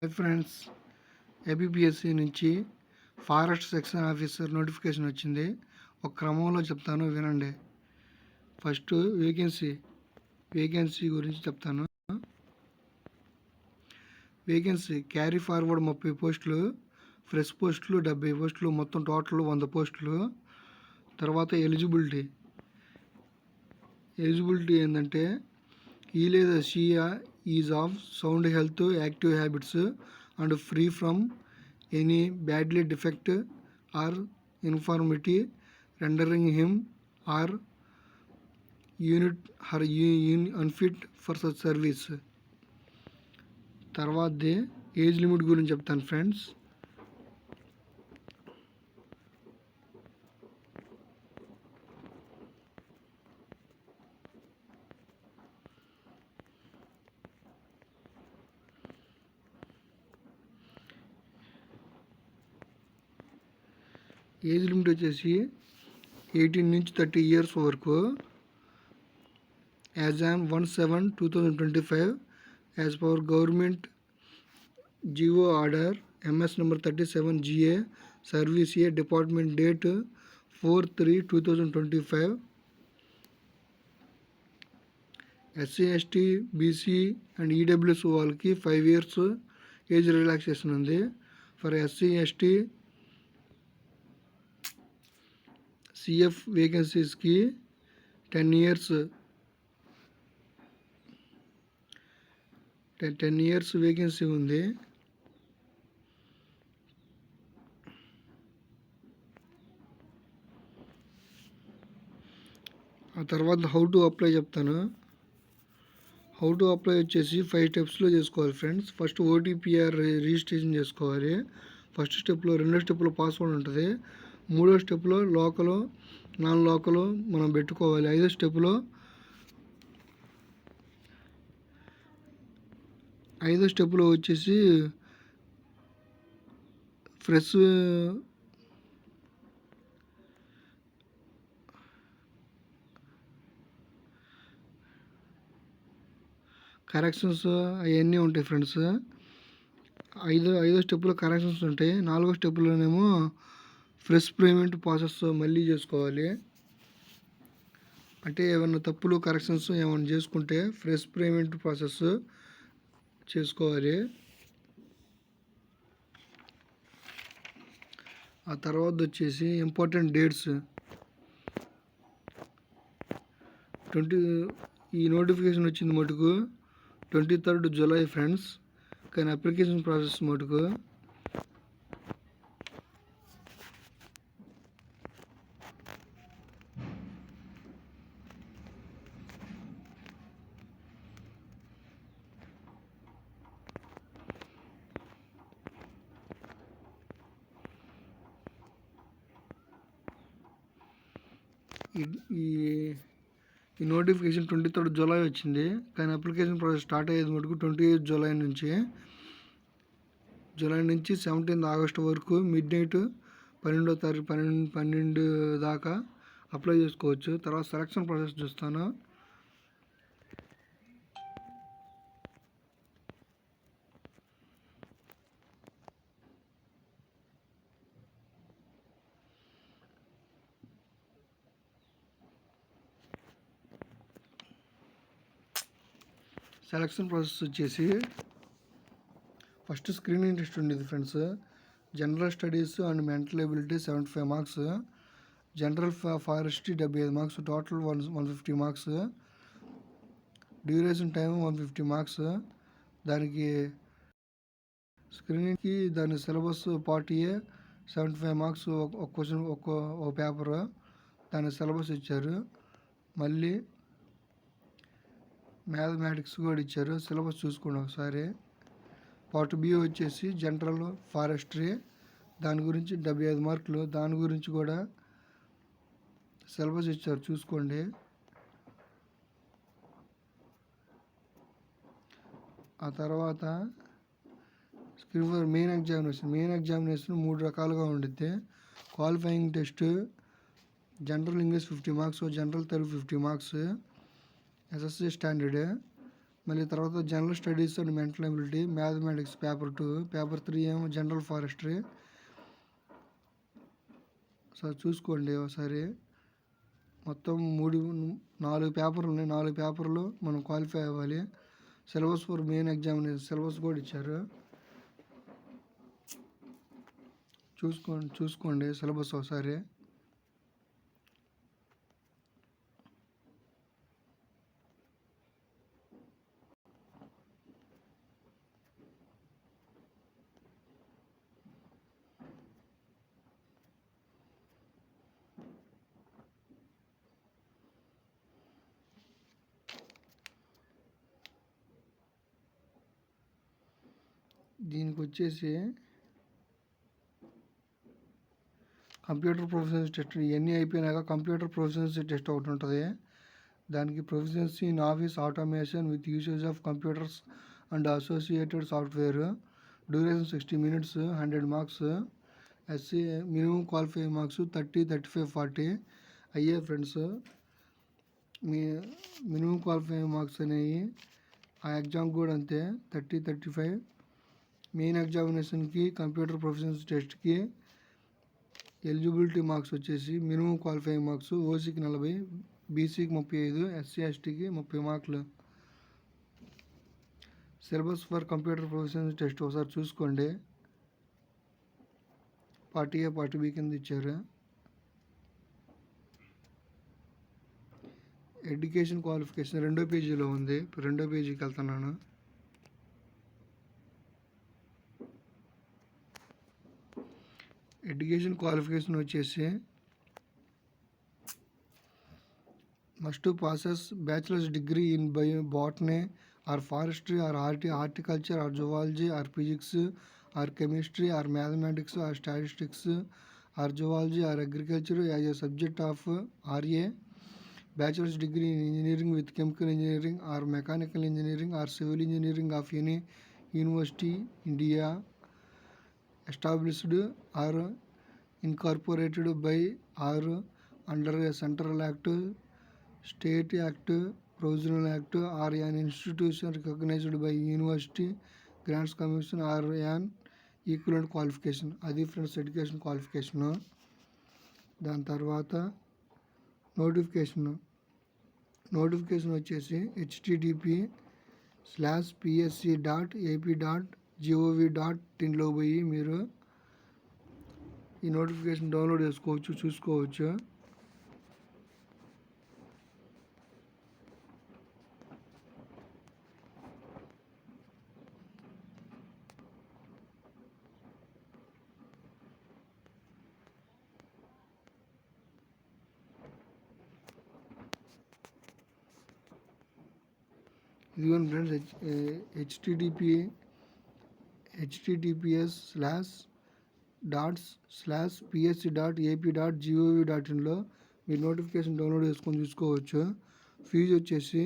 Hi friends, APPSC నుంచి forest section officer notification వచ్చింది. ఒక క్రమంలో చెప్తాను, వినండి. ఫస్ట్ వేకెన్సీ గురించి చెప్తాను. వేకెన్సీ క్యారీ ఫార్వర్డ్ 30 పోస్టులు, ఫ్రెష్ పోస్టులు 70 పోస్టులు, మొత్తం టోటల్ 100 పోస్టులు. తర్వాత ఎలిజిబిలిటీ ఏంటంటే ఈ లేదా షియా is of sound health, active habits and free from any badly defect or infirmity rendering him or unit unfit for such service. తర్వాతది ఏజ్ లిమిట్ గురించి చెప్తాను ఫ్రెండ్స్. ఏజ్ లిమిట్ వచ్చేసి 18 నుంచి 30 ఇయర్స్ వరకు. As on 1/7/2025 as per government GO order MS number 37 GA service A department date 4/3/2025. SC ST BC and EWS వాళ్ళకి 5 years age relaxation ఉంది. For SC ST CF వేకెన్సీస్కి 10 years vacancy ఉంది. ఆ తర్వాత how to apply చెప్తాను. How to apply వచ్చేసి 5 స్టెప్స్లో చేసుకోవాలి friends. First OTPR registration చేసుకోవాలి. First స్టెప్లో, రెండో స్టెప్లో పాస్వర్డ్ ఉంటుంది. మూడో స్టెప్లో లోకల్, నాన్ లోకల్ మనం పెట్టుకోవాలి. ఐదో స్టెప్లో వచ్చేసి ఫ్రెష్ కరెక్షన్స్ అవన్నీ ఉంటాయి ఫ్రెండ్స్. ఐదో స్టెప్లో కరెక్షన్స్ ఉంటాయి. నాలుగో స్టెప్లోనేమో ఫ్రెష్ పేమెంట్ ప్రాసెస్ మళ్ళీ చేసుకోవాలి. అంటే ఏమైనా తప్పులు కరెక్షన్స్ ఏమైనా చేసుకుంటే ఫ్రెష్ పేమెంట్ ప్రాసెస్ చేసుకోవాలి. ఆ తర్వాత వచ్చేసి ఇంపార్టెంట్ డేట్స్. ఈ నోటిఫికేషన్ వచ్చింది మటుకు 23rd July ఫ్రెండ్స్. కానీ అప్లికేషన్ ప్రాసెస్ మటుకు ఈ నోటిఫికేషన్ 23rd July వచ్చింది. కానీ అప్లికేషన్ ప్రాసెస్ స్టార్ట్ అయ్యేది మటుకు 28th July నుంచి. 17th August వరకు మిడ్నైట్ 12 దాకా అప్లై చేసుకోవచ్చు. తర్వాత సెలక్షన్ ప్రాసెస్ చూస్తాను. సెలక్షన్ ప్రాసెస్ వచ్చేసి ఫస్ట్ స్క్రీనింగ్ టెస్ట్ ఉండేది friends. General studies and mental ability 75 marks, general forestry 75 marks, total 150 marks, duration time 150 marks. దానికి స్క్రీనింగ్కి దాని సిలబస్ పార్ట్ ఏ 75 మార్క్స్, ఒక క్వశ్చన్, ఒక పేపర్, దాని సిలబస్ ఇచ్చారు. మళ్ళీ మ్యాథమెటిక్స్ కూడా ఇచ్చారు. సిలబస్ చూసుకోండి ఒకసారి. పార్ట్ బి వచ్చేసి జనరల్ ఫారెస్ట్రీ, దాని గురించి 75 మార్కులు, దాని గురించి కూడా సిలబస్ ఇచ్చారు, చూసుకోండి. ఆ తర్వాత మెయిన్ ఎగ్జామినేషన్ 3 రకాలుగా ఉండిద్ది. Qualifying test, general English 50 marks, general Telugu 50 marks, SSC standard. మళ్ళీ తర్వాత general studies and mental ability, mathematics paper 2, paper 3 ఏమో జనరల్ ఫారెస్ట్రీ. సార్ చూసుకోండి ఒకసారి. మొత్తం 4 పేపర్లు ఉన్నాయి. 4 పేపర్లు మనం క్వాలిఫై అవ్వాలి. Syllabus for main examination syllabus కూడా ఇచ్చారు. చూసుకోండి సిలబస్ ఒకసారి. దీనికి వచ్చేసి కంప్యూటర్ ప్రొఫిషియన్సీ టెస్ట్ ఇవన్నీ అయిపోయినాక కంప్యూటర్ ప్రొఫిషియన్సీ టెస్ట్ ఒకటి ఉంటుంది. దానికి proficiency in office automation with usage of computers and associated software, duration 60 minutes, 100 marks, SC minimum qualify marks 30, 35, 40 అయ్యే ఫ్రెండ్స్. మీ మినిమం క్వాలిఫై మార్క్స్ అనేవి ఆ ఎగ్జామ్ కూడా అంతే 30, 35. మెయిన్ ఎగ్జామినేషన్కి కంప్యూటర్ ప్రొఫిషియన్సీ టెస్ట్కి ఎలిజిబిలిటీ మార్క్స్ వచ్చేసి మినిమం క్వాలిఫైయింగ్ మార్క్స్ ఓసీకి 40, బీసీకి 35, SC ఎస్టీకి 30 మార్కులు. Syllabus for computer proficiency test ఒకసారి చూసుకోండి. పార్ట్ ఏ పార్ట్ బి కింద ఇచ్చారు. ఎడ్యుకేషన్ క్వాలిఫికేషన్ 2వ పేజీలో ఉంది. 2వ పేజీకి వెళ్తున్నాను. ఎడ్యుకేషన్ క్వాలిఫికేషన్ వచ్చేసి must passes bachelor's degree in botany or forestry or horticulture or zoology or physics or chemistry or mathematics or statistics or zoology or agriculture as a subject of ఆర్ఏ, bachelor's degree in engineering with chemical engineering or mechanical engineering or civil engineering of any university India established or incorporated by or under a central act, state act, provisional act or an institution recognized by university grants commission or an equivalent qualification. అది friends education qualification. దాని తర్వాత notification వచ్చేసి http://psc.ap.gov.in పోయి మీరు ఈ notification download చేసుకోవచ్చు, చూసుకోవచ్చు. ఇదిగోండి ఫ్రెండ్స్ https://psc.ap.gov.inలో మీరు నోటిఫికేషన్ డౌన్లోడ్ చేసుకొని చూసుకోవచ్చు. ఫీజు వచ్చేసి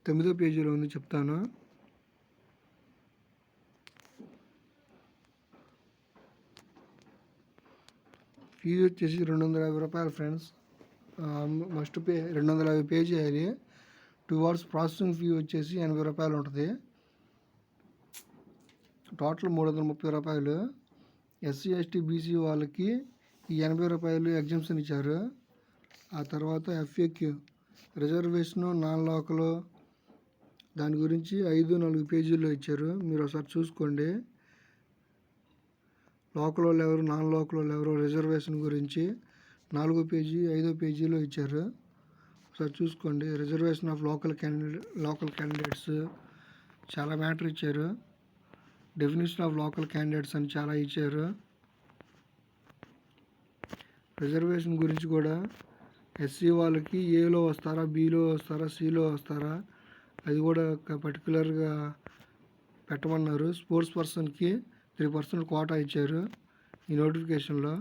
9వ పేజీలో ఉంది, చెప్తాను. ఫీజు వచ్చేసి 250 రూపాయలు ఫ్రెండ్స్. మస్ట్ పే 250 పే చేయాలి. 2 hours ప్రాసెసింగ్ ఫీ వచ్చేసి 80 రూపాయలు ఉంటుంది. టోటల్ 330 రూపాయలు. ఎస్సీ ఎస్టీ బీసీ వాళ్ళకి ఈ 80 రూపాయలు ఎగ్జామ్షన్ ఇచ్చారు. ఆ తర్వాత ఎఫ్ఏక్యూ రిజర్వేషను నాన్ లోకల్ దాని గురించి 5-4 పేజీల్లో ఇచ్చారు. మీరు ఒకసారి చూసుకోండి. లోకల్ వాళ్ళు ఎవరు, నాన్ లోకల్ వాళ్ళు ఎవరు, రిజర్వేషన్ గురించి 4వ పేజీ 5వ పేజీలో ఇచ్చారు. ఒకసారి చూసుకోండి. రిజర్వేషన్ ఆఫ్ లోకల్ క్యాండిడేట్స్ చాలా మ్యాటర్ ఇచ్చారు. డెఫినేషన్ ఆఫ్ లోకల్ క్యాండిడేట్స్ అని చాలా ఇచ్చారు. రిజర్వేషన్ గురించి కూడా ఎస్సీ వాళ్ళకి ఏలో వస్తారా, బీలో వస్తారా, సిలో వస్తారా అది కూడా పర్టికులర్గా పెట్టమన్నారు. స్పోర్ట్స్ పర్సన్కి 3% కోటా ఇచ్చారు ఈ నోటిఫికేషన్లో.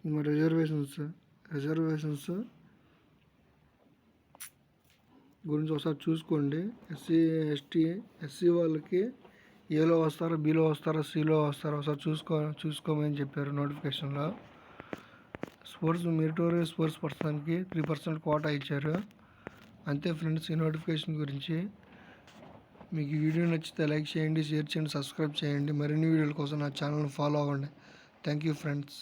ఇంకా రిజర్వేషన్స్ గురించి ఒకసారి చూసుకోండి. ఎస్సీ వాళ్ళకి ఏలో వస్తారా, బీలో వస్తారా, సిలో వస్తారా ఒకసారి చూసుకోమని చెప్పారు నోటిఫికేషన్లో. మెరిటోరియస్ స్పోర్ట్స్ పర్సన్కి 3% కోటా ఇచ్చారు. అంతే ఫ్రెండ్స్ ఈ నోటిఫికేషన్ గురించి. మీకు ఈ వీడియో నచ్చితే లైక్ చేయండి, షేర్ చేయండి, సబ్స్క్రైబ్ చేయండి. మరిన్ని వీడియోల కోసం నా ఛానల్ని ఫాలో అవ్వండి. Thank you friends.